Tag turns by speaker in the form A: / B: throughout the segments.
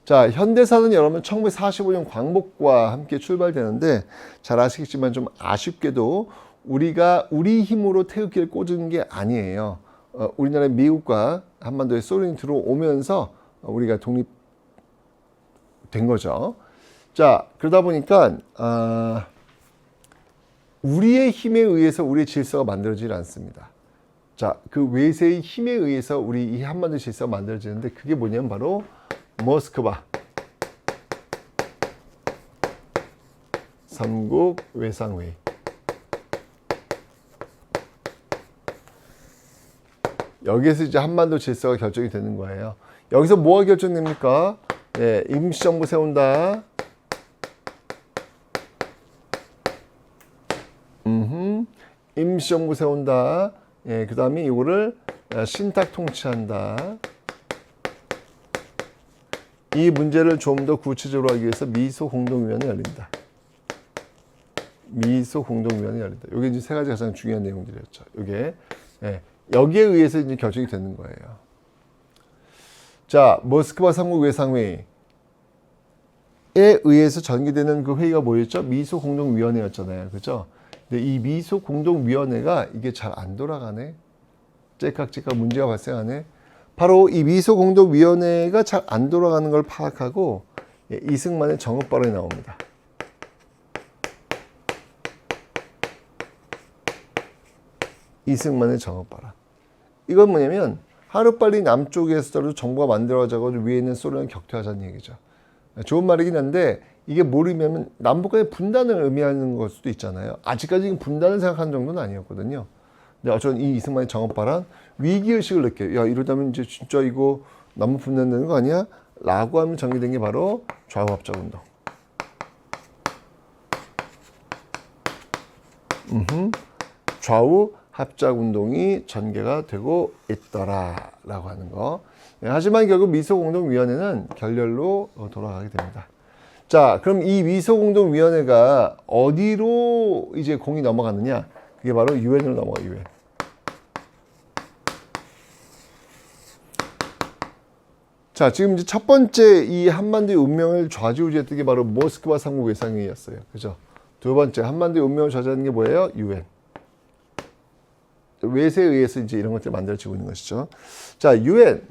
A: 자, 현대사는 여러분 1945년 광복과 함께 출발되는데 잘 아시겠지만 좀 아쉽게도 우리가 우리 힘으로 태극기를 꽂은 게 아니에요. 우리나라 미국과 한반도에 소련이 들어오면서 우리가 독립된 거죠. 자, 그러다 보니까 우리의 힘에 의해서 우리의 질서가 만들어지지 않습니다. 자, 그 외세의 힘에 의해서 우리 이 한반도 질서가 만들어지는데 그게 뭐냐면 바로 모스크바 삼국 외상회의. 여기에서 이제 한반도 질서가 결정이 되는 거예요. 여기서 뭐가 결정됩니까? 네, 임시정부 세운다. 임시정부 세운다. 예, 그 다음에 이거를 신탁 통치한다. 이 문제를 좀 더 구체적으로 하기 위해서 미소공동위원회 열린다. 미소공동위원회 열린다. 이게 이제 세 가지 가장 중요한 내용들이었죠. 이게 예, 여기에 의해서 이제 결정이 되는 거예요. 자, 모스크바 삼국 외상회의에 의해서 전개되는 그 회의가 뭐였죠? 미소공동위원회였잖아요. 그죠? 근데 이 미소공동위원회가 이게 잘 안 돌아가네. 째깍째깍 문제가 발생하네. 바로 이 미소공동위원회가 잘 안 돌아가는 걸 파악하고 이승만의 정업 발언이 나옵니다. 이승만의 정업 발언. 이건 뭐냐면 하루빨리 남쪽에서도 정부가 만들어져서 위에 있는 소련을 격퇴하자는 얘기죠. 좋은 말이긴 한데 이게 모르면 남북 간의 분단을 의미하는 걸 수도 있잖아요. 아직까지 분단을 생각하는 정도는 아니었거든요. 근데 저는 이 이승만의 정업 발언 위기의식을 느껴요. 야, 이러다면 이제 진짜 이거 너무 분단되는 거 아니야? 라고 하면 전개된 게 바로 좌우합작운동. 좌우합작운동이 전개가 되고 있더라라고 하는 거. 네, 하지만 결국 미소공동위원회는 결렬로 돌아가게 됩니다. 자, 그럼 이 미소공동위원회가 어디로 이제 공이 넘어가느냐? 그게 바로 유엔으로 넘어가요. 유엔. 자, 지금 이제 첫 번째 이 한반도의 운명을 좌지우지했던 게 바로 모스크바 삼국 외상회의였어요. 그죠? 두 번째 한반도의 운명을 좌지하는 게 뭐예요? 유엔. 외세에 의해서 이제 이런 것들이 만들어지고 있는 것이죠. 자, 유엔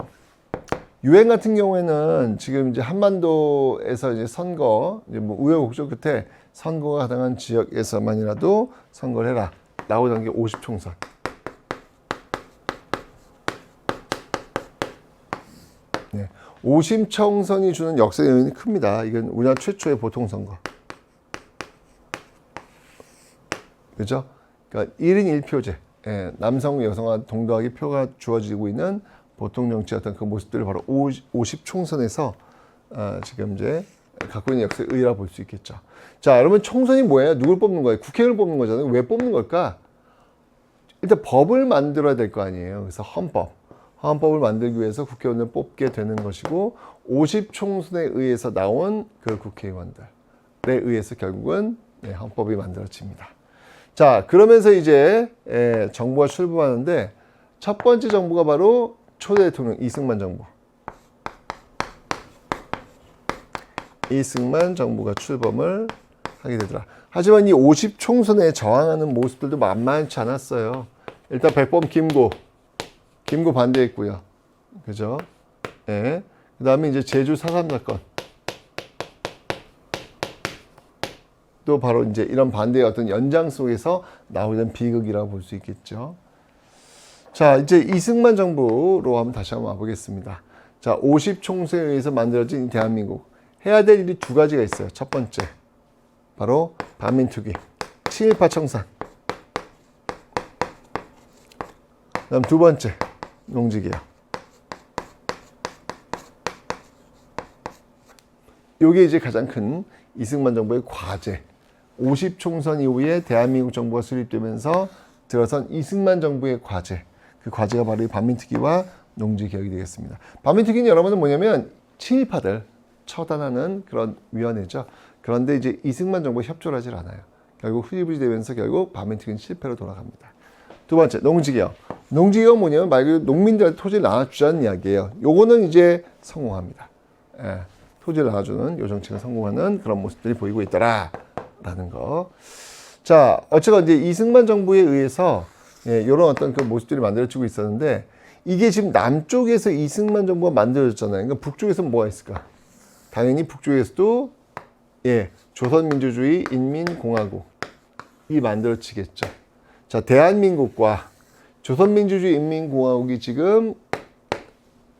A: 같은 경우에는 지금 이제 한반도에서 이제 선거, 이제 뭐 우여곡절 끝에 선거가 가능한 지역에서만이라도 선거를 해라. 라고 하는 게 50총선. 네. 50총선이 주는 역사의 의미는 큽니다. 이건 우리나라 최초의 보통선거. 그죠? 그러니까 1인 1표제. 예, 남성, 여성과 동등하게 표가 주어지고 있는 보통 정치의 어떤 그 모습들을 바로 50총선에서 지금 이제 갖고 있는 역사의 의의라고 볼 수 있겠죠. 자, 여러분 총선이 뭐예요? 누굴 뽑는 거예요? 국회의원을 뽑는 거잖아요. 왜 뽑는 걸까? 일단 법을 만들어야 될 거 아니에요. 그래서 헌법을 만들기 위해서 국회의원을 뽑게 되는 것이고 50총선에 의해서 나온 그 국회의원들에 의해서 결국은 헌법이 만들어집니다. 자, 그러면서 이제 정부가 출범하는데 첫 번째 정부가 바로 초대 대통령 이승만 정부. 이승만 정부가 출범을 하게 되더라. 하지만 이 50총선에 저항하는 모습들도 만만치 않았어요. 일단 백범 김구 반대했고요. 그죠? 예. 그 다음에 이제 제주 4.3 사건. 또 바로 이제 이런 반대의 어떤 연장 속에서 나오는 비극이라고 볼 수 있겠죠. 자, 이제 이승만 정부로 한번 다시 한번 와보겠습니다. 자, 50총선에 의해서 만들어진 대한민국. 해야 될 일이 두 가지가 있어요. 첫 번째, 바로 반민특위, 친일파 청산. 그다음 두 번째, 농지개혁. 이게 이제 가장 큰 이승만 정부의 과제. 50총선 이후에 대한민국 정부가 수립되면서 들어선 이승만 정부의 과제. 그 과제가 바로 이 반민특위와 농지개혁이 되겠습니다. 반민특위는 여러분은 뭐냐면 친일파들 처단하는 그런 위원회죠. 그런데 이제 이승만 정부가 협조를 하질 않아요. 결국 흐지부지 되면서 결국 반민특위는 실패로 돌아갑니다. 두 번째, 농지개혁. 농지개혁은 뭐냐면 말 그대로 농민들한테 토지를 나눠주자는 이야기예요. 요거는 이제 성공합니다. 예. 토지를 나눠주는 요 정책을 성공하는 그런 모습들이 보이고 있더라라는 거. 자, 어쨌건 이제 이승만 정부에 의해서 이런 어떤 그 모습들이 만들어지고 있었는데 이게 지금 남쪽에서 이승만 정부가 만들어졌잖아요. 그러니까 북쪽에서 뭐가 있을까? 당연히 북쪽에서도 조선민주주의 인민공화국이 만들어지겠죠. 자, 대한민국과 조선민주주의 인민공화국이 지금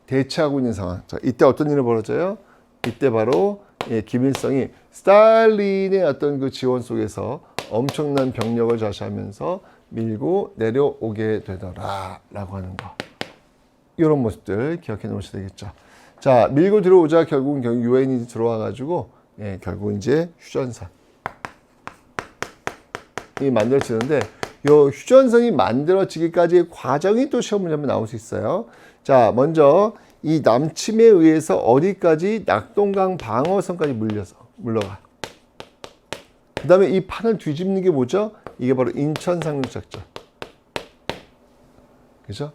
A: 대치하고 있는 상황. 자, 이때 어떤 일이 벌어져요? 이때 바로 김일성이 스탈린의 어떤 그 지원 속에서 엄청난 병력을 자시하면서 밀고 내려오게 되더라라고 하는 거. 이런 모습들 기억해 놓으셔야 되겠죠. 자, 밀고 들어오자 결국은 유엔이 들어와 가지고 결국 이제 휴전선이 만들어지는데 요 휴전선이 만들어지기까지의 과정이 또 시험 문제에 나올 수 있어요. 자, 먼저 이 남침에 의해서 어디까지 낙동강 방어선까지 물러가. 그 다음에 이 판을 뒤집는 게 뭐죠? 이게 바로 인천 상륙작전. 그죠?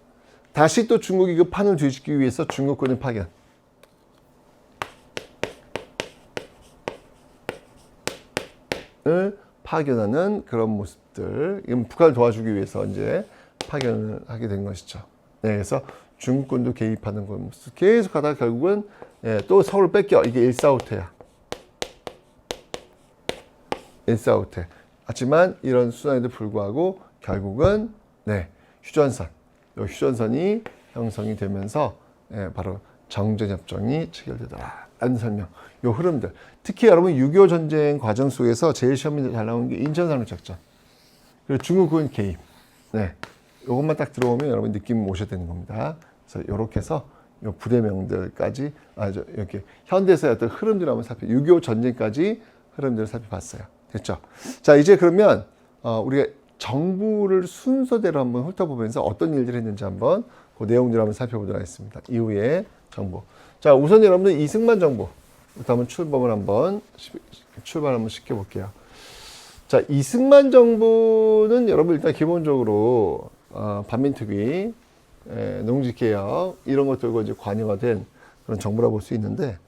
A: 다시 또 중국이 그 판을 뒤집기 위해서 중국군을 파견하는 그런 모습들. 이건 북한을 도와주기 위해서 이제 파견을 하게 된 것이죠. 네, 그래서 중국군도 개입하는 그런 모습. 계속 하다가 결국은 또 서울을 뺏겨. 이게 일사후퇴야. 일사후퇴. 하지만 이런 수단에도 불구하고 결국은 휴전선. 이 휴전선이 형성이 되면서 바로 정전협정이 체결되더라라는 설명. 요 흐름들. 특히 여러분 6.25 전쟁 과정 속에서 제일 시험이 잘 나오는 게 인천상륙작전. 그리고 중국군 개입. 요것만 딱 들어오면 여러분 느낌 오셔야 되는 겁니다. 그래서 요렇게 해서 요 부대명들까지 이렇게 현대사의 어떤 흐름들을 한번 6.25 전쟁까지 흐름들을 살펴봤어요. 됐죠? 자, 이제 그러면 우리가 정부를 순서대로 한번 훑어보면서 어떤 일들을 했는지 한번 그 내용들을 한번 살펴보도록 하겠습니다. 이후에 정부. 자, 우선 여러분들 이승만 정부부터 한번 출발 한번 시켜볼게요. 자, 이승만 정부는 여러분 일단 기본적으로 반민특위, 농지개혁 이런 것들과 이제 관여가 된 그런 정부라고 볼 수 있는데,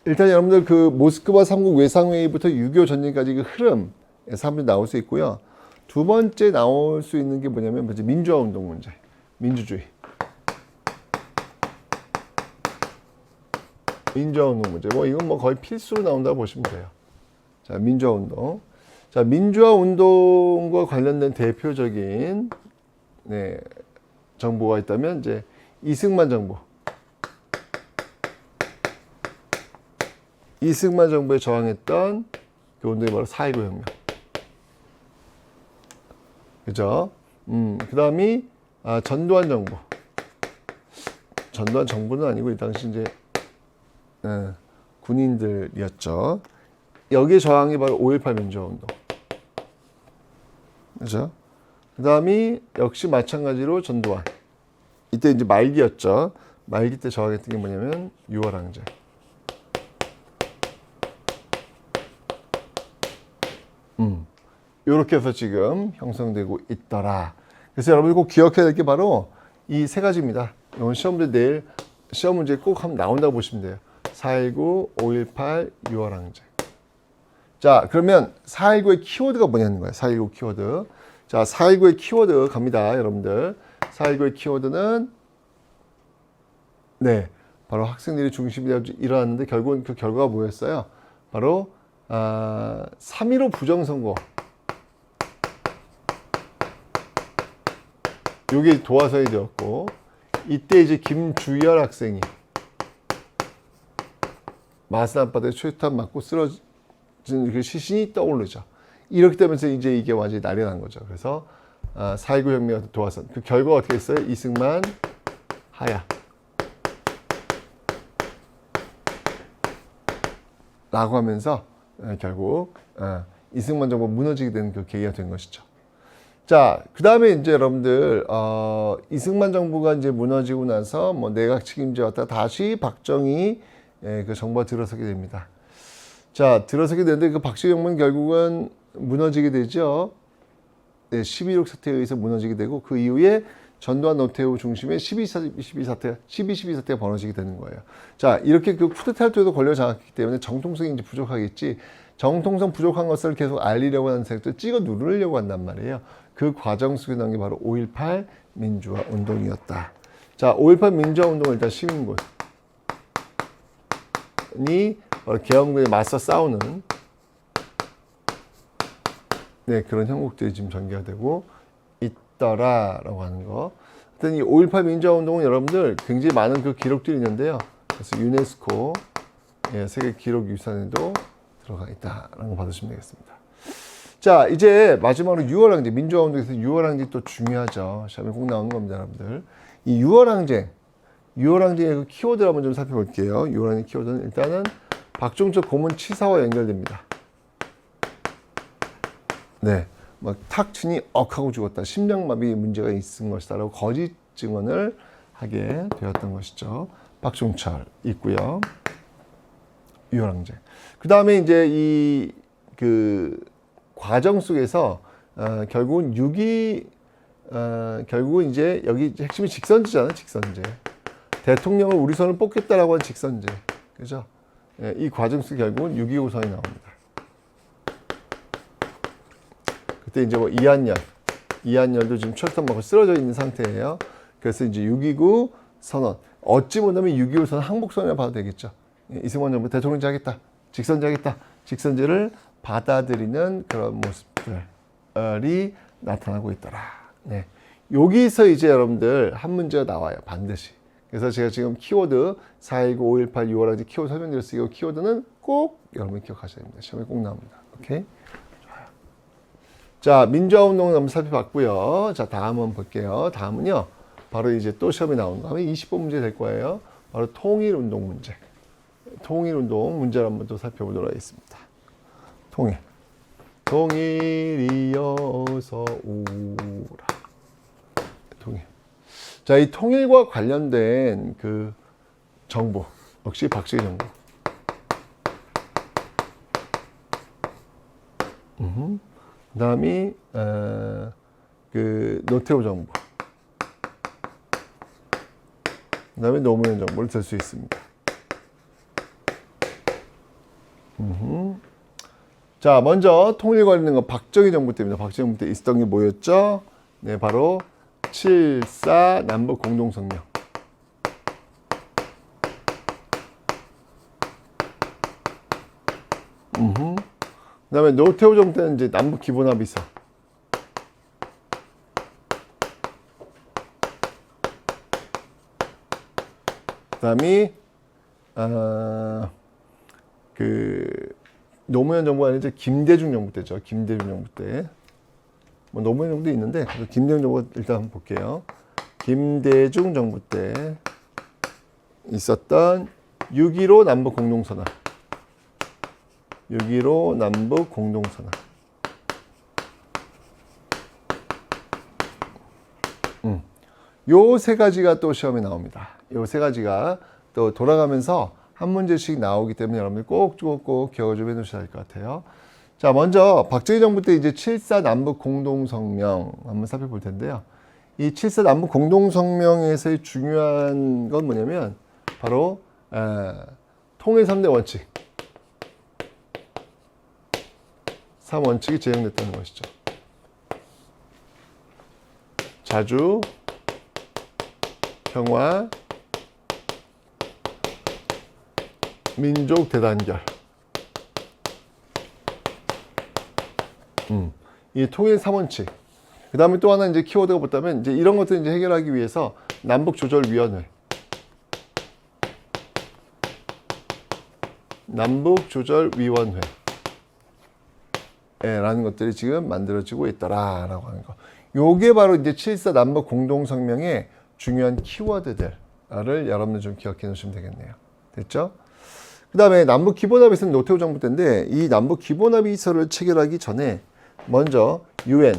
A: 일단 여러분들 그 모스크바 3국 외상회의부터 6.25 전쟁까지 그 흐름에서 한번 나올 수 있고요. 두 번째 나올 수 있는 게 뭐냐면 민주화 운동 문제, 민주주의. 민주화 운동 문제. 이건 거의 필수로 나온다고 보시면 돼요. 자, 민주화 운동. 자, 민주화 운동과 관련된 대표적인 정부가 있다면 이제 이승만 정부. 이승만 정부에 저항했던 그 운동이 바로 4.19 혁명. 그죠? 그 다음이 전두환 정부. 전두환 정부는 아니고 이 당시 이제 군인들이었죠. 여기에 저항이 바로 5.18 민주화 운동. 그죠? 그 다음이 역시 마찬가지로 전두환. 이때 이제 말기였죠. 말기 때 저항했던 게 뭐냐면 6월 항쟁. 이렇게 해서 지금 형성되고 있더라. 그래서 여러분이 꼭 기억해야 될 게 바로 이 세 가지입니다. 이건 시험 문제 내일 시험 문제 꼭 한번 나온다고 보시면 돼요. 4.19, 5.18, 6월 항쟁. 자, 그러면 4.19의 키워드가 뭐냐는 거예요. 4.19 키워드. 자, 4.19의 키워드 갑니다, 여러분들. 4.19의 키워드는 바로 학생들이 중심이 되어 일어났는데 결국은 그 결과가 뭐였어요? 바로 3.15 부정선거. 요게 도화선이 되었고, 이때 이제 김주열 학생이 마산 앞바다에 최루탄 맞고 쓰러진 그 시신이 떠오르죠. 이렇게 되면서 이제 이게 완전히 난리 난 거죠. 그래서 4.19 혁명 도화선. 그 결과가 어떻게 했어요? 이승만 하야. 라고 하면서 결국 이승만 정부 무너지게 되는 그 계기가 된 것이죠. 자, 그 다음에 이제 여러분들 이승만 정부가 이제 무너지고 나서 내각 책임제 왔다 다시 박정희 그 정부가 들어서게 됩니다. 자, 들어서게 되는데 그 박정희 정부는 결국은 무너지게 되죠. 11.6 사태에 의해서 무너지게 되고 그 이후에 전두환 노태우 중심의 12 사태가 벌어지게 되는 거예요. 자, 이렇게 그 쿠데타 혈투에도 걸려 장악했기 때문에 정통성이 이제 부족하겠지. 정통성 부족한 것을 계속 알리려고 하는 세력들 찍어 누르려고 한단 말이에요. 그 과정 속에 나온 게 바로 5.18 민주화 운동이었다. 자, 5.18 민주화 운동을 일단 시민군이 바로 계엄군에 맞서 싸우는 네, 그런 형국들이 지금 전개가 되고 있더라라고 하는 거. 하여튼 이 5.18 민주화 운동은 여러분들 굉장히 많은 그 기록들이 있는데요. 그래서 유네스코 세계 기록 유산에도 들어가 있다라는 거 받으시면 되겠습니다. 자, 이제 마지막으로 6월 항쟁, 민주화 운동에서 6월 항쟁이 또 중요하죠. 시험에 꼭 나오는 겁니다, 여러분들. 이 6월 항쟁의 그 키워드를 한번 좀 살펴볼게요. 6월 항쟁 키워드는 일단은 박종철 고문 치사와 연결됩니다. 네, 막 탁 치니 억하고 죽었다. 심장마비 문제가 있은 것이다라고 거짓 증언을 하게 되었던 것이죠. 박종철 있고요. 6월 항쟁. 그 다음에 이제 이 그 과정 속에서 결국은 결국은 이제 여기 핵심이 직선제잖아요. 직선제. 대통령을 우리 손을 뽑겠다라고 하는 직선제. 그죠? 예, 이 과정 속에 결국은 6.25선이 나옵니다. 그때 이제 뭐 이한열도 지금 철선 맞고 쓰러져 있는 상태예요. 그래서 이제 6.29 선언. 어찌 보면 6.25 선언 항복선이라 봐도 되겠죠. 이승만 정부 대통령제 하겠다. 직선제 하겠다. 직선제를 받아들이는 그런 모습들이 나타나고 있더라. 네. 여기서 이제 여러분들 한 문제가 나와요. 반드시. 그래서 제가 지금 키워드 4.19, 5.18, 6월 항쟁 키워드 설명드렸어요. 이 키워드는 꼭 여러분이 기억하셔야 됩니다. 시험에 꼭 나옵니다. 오케이? 좋아요. 자, 민주화 운동을 한번 살펴봤고요. 자, 다음은 볼게요. 다음은요. 바로 이제 또 시험에 나오는 거. 아마 20번 문제 될 거예요. 바로 통일운동 문제. 통일운동 문제를 한번 또 살펴보도록 하겠습니다. 통일이어서 오라. 통일. 자, 이 통일과 관련된 그 정부 역시 박정희 정부. 그다음이 그 노태우 정부. 그다음에 노무현 정부를 들 수 있습니다. 자, 먼저 통일 관련된 건 박정희 정부 때입니다. 박정희 정부 때 있었던 게 뭐였죠? 네, 바로 7.4 남북 공동성명. 그 다음에 노태우 정부 때는 이제 남북 기본합의서. 그 다음이 노무현 정부가 아니라 김대중 정부 때죠. 김대중 정부 때. 뭐 노무현 정부도 있는데 김대중 정부 일단 한번 볼게요. 김대중 정부 때 있었던 6.15 남북 공동선언. 6.15 남북 공동선언. 요 세 가지가 또 시험에 나옵니다. 요 세 가지가 또 돌아가면서 한 문제씩 나오기 때문에 여러분들 꼭 기억을 좀 해놓으셔야 될 것 같아요. 자, 먼저 박정희 정부 때 이제 7.4 남북 공동성명 한번 살펴볼 텐데요. 이 7.4 남북 공동성명에서의 중요한 건 뭐냐면 바로 통일 3대 원칙. 3원칙이 제정됐다는 것이죠. 자주, 평화, 민족 대단결. 이 통일 3원칙. 그 다음에 또 하나 이제 키워드가 붙다면 이제 이런 것들 이제 해결하기 위해서 남북조절위원회. 남북조절위원회. 라는 것들이 지금 만들어지고 있더라라고 하는 거. 요게 바로 이제 7.4 남북 공동성명의 중요한 키워드들을 여러분들 좀 기억해 놓으시면 되겠네요. 됐죠? 그 다음에 남북 기본합의서는 노태우 정부 때인데 이 남북 기본합의서를 체결하기 전에 먼저 유엔에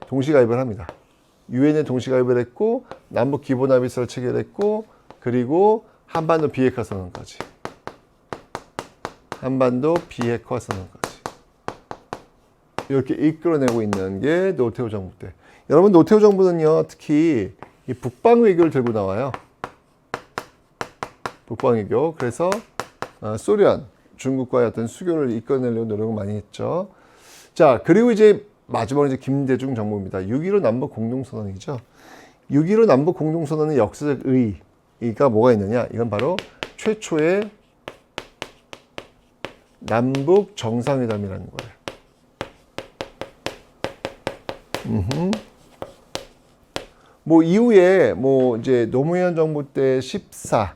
A: 동시가입을 합니다. 유엔에 동시가입을 했고 남북 기본합의서를 체결했고 그리고 한반도 비핵화 선언까지. 한반도 비핵화 선언까지. 이렇게 이끌어내고 있는 게 노태우 정부 때. 여러분 노태우 정부는요, 특히 이 북방 외교를 들고 나와요. 북방 외교. 그래서 소련, 중국과의 어떤 수교를 이끌어내려고 노력을 많이 했죠. 자, 그리고 이제 마지막으로 이제 김대중 정부입니다. 6.15 남북 공동선언이죠. 6.15 남북 공동선언의 역사적 의의가 뭐가 있느냐? 이건 바로 최초의 남북 정상회담이라는 거예요. 뭐 이후에 뭐 이제 노무현 정부 때 14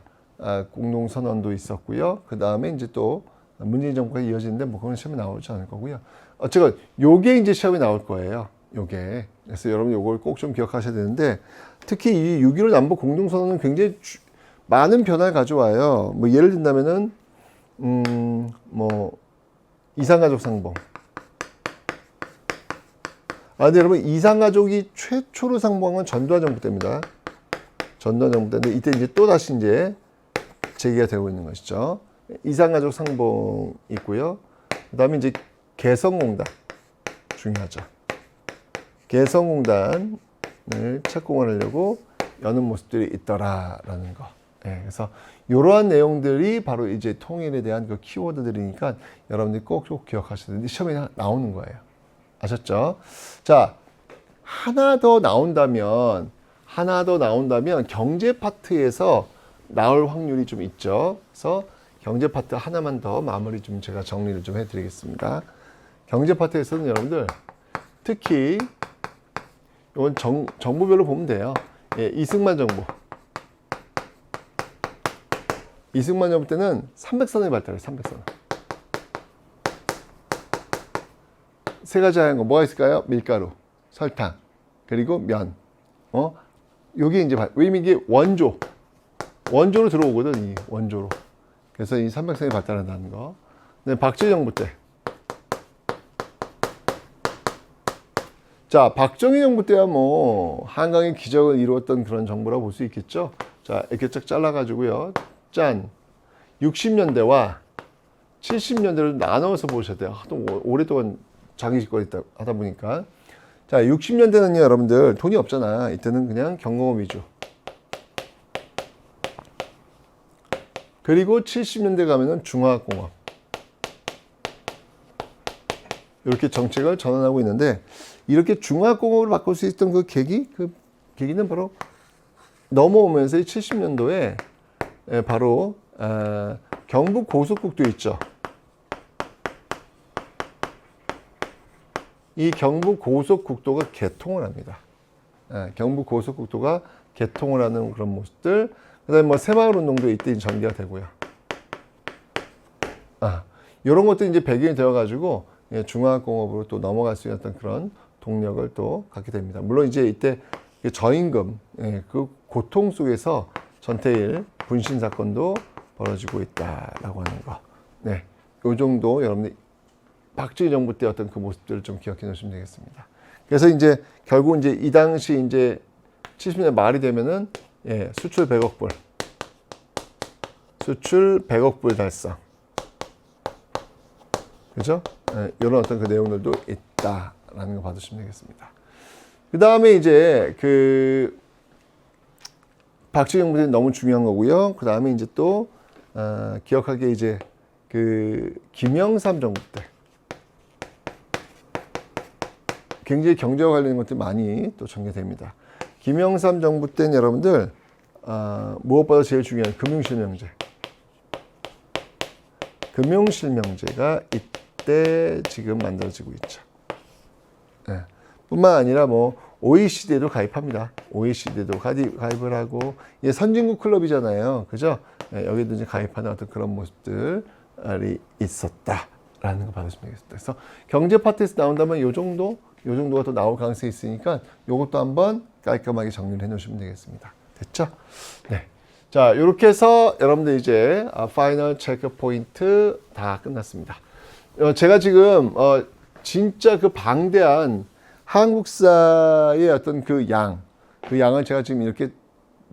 A: 공동선언도 있었고요. 그 다음에 이제 또 문재인 정부가 이어지는데 뭐 그건 시험에 나오지 않을 거고요. 어쨌건 요게 이제 시험에 나올 거예요. 요게. 그래서 여러분 요걸 꼭 좀 기억하셔야 되는데, 특히 이 6.15 남북 공동선언은 굉장히 많은 변화를 가져와요. 뭐 예를 든다면은 뭐 이산가족 상봉. 근데 여러분 이산가족이 최초로 상봉한 건 전두환 정부 때입니다. 전두환 정부 때인데 이때 이제 또 다시 이제 제기가 되고 있는 것이죠. 이산가족 상봉 있고요. 그다음에 이제 개성공단 중요하죠. 개성공단을 착공을 하려고 여는 모습들이 있더라라는 거. 네, 그래서 이러한 내용들이 바로 이제 통일에 대한 그 키워드들이니까 여러분들이 꼭 기억하셔야 되는데 시험에 나오는 거예요. 아셨죠? 자, 하나 더 나온다면 경제 파트에서 나올 확률이 좀 있죠. 그래서 경제 파트 하나만 더 마무리 좀 제가 정리를 좀 해드리겠습니다. 경제 파트에서는 여러분들 특히 이건 정부별로 보면 돼요. 예, 이승만 정부. 이승만 정부 때는 300선을 발달해요. 300선. 세 가지 하얀 거 뭐가 있을까요? 밀가루, 설탕, 그리고 면. 요게 이제 왜냐면 이게 원조로 들어오거든. 이 원조로. 그래서 이 300선이 발달한다는 거. 네, 박정희 정부 때. 자, 박정희 정부 때야 뭐 한강의 기적을 이루었던 그런 정부라고 볼 수 있겠죠. 자, 이렇게 쫙 잘라가지고요. 짠. 60년대와 70년대를 나눠서 보셔야 돼요. 하도 오랫동안 자기 집권 하다 보니까. 자, 60년대는요, 여러분들 돈이 없잖아. 이때는 그냥 경공업 위주. 그리고 70년대 가면은 중화공업. 이렇게 정책을 전환하고 있는데, 이렇게 중화공업으로 바꿀 수 있던 그 계기는 바로 넘어오면서 70년도에 바로 경부 고속국도 있죠. 이 경부 고속국도가 개통을 합니다. 경부 고속국도가 개통을 하는 그런 모습들. 그다음에 뭐 새마을 운동도 이때 전개가 되고요. 이런 것도 이제 배경이 되어가지고 중화공업으로 또 넘어갈 수 있는 그런 동력을 또 갖게 됩니다. 물론 이제 이때 저임금 그 고통 속에서 전태일 분신 사건도 벌어지고 있다라고 하는 거. 네, 요 정도 여러분들 박정희 정부 때 어떤 그 모습들을 좀 기억해 놓으시면 되겠습니다. 그래서 이제 결국 이제 이 당시 이제 70년대 말이 되면은 수출 100억 불, 수출 100억 불 달성. 그죠? 이런 어떤 그 내용들도 있다라는 거 받으시면 되겠습니다. 그 다음에 이제 그 박정희 정부 때 너무 중요한 거고요. 그 다음에 이제 또 기억할 게 이제 그 김영삼 정부 때 굉장히 경제와 관련된 것들이 많이 또 전개됩니다. 김영삼 정부 때는 여러분들 무엇보다 제일 중요한 금융실명제. 금융실명제가 이때 지금 만들어지고 있죠. 뿐만 아니라 뭐 OECD에도 가입합니다. OECD에도 가입을 하고 선진국 클럽이잖아요. 그죠? 여기도 이제 가입하는 어떤 그런 모습들이 있었다라는 거 받으시면 되겠습니다. 그래서 경제 파트에서 나온다면 요 정도가 또 나올 가능성이 있으니까 요것도 한번 깔끔하게 정리를 해 놓으시면 되겠습니다. 됐죠? 네. 자, 이렇게 해서 여러분들 이제 파이널 체크 포인트 다 끝났습니다. 제가 지금 진짜 그 방대한 한국사의 어떤 그 양을 제가 지금 이렇게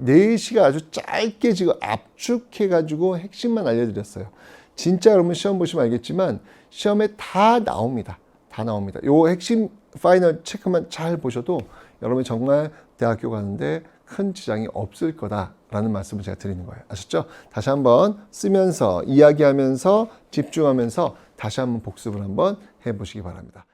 A: 4시가 아주 짧게 지금 압축해가지고 핵심만 알려드렸어요. 진짜 여러분 시험 보시면 알겠지만 시험에 다 나옵니다. 다 나옵니다. 요 핵심 파이널 체크만 잘 보셔도 여러분이 정말 대학교 가는데 큰 지장이 없을 거다라는 말씀을 제가 드리는 거예요. 아셨죠? 다시 한번 쓰면서 이야기하면서 집중하면서 다시 한번 복습을 한번 해보시기 바랍니다.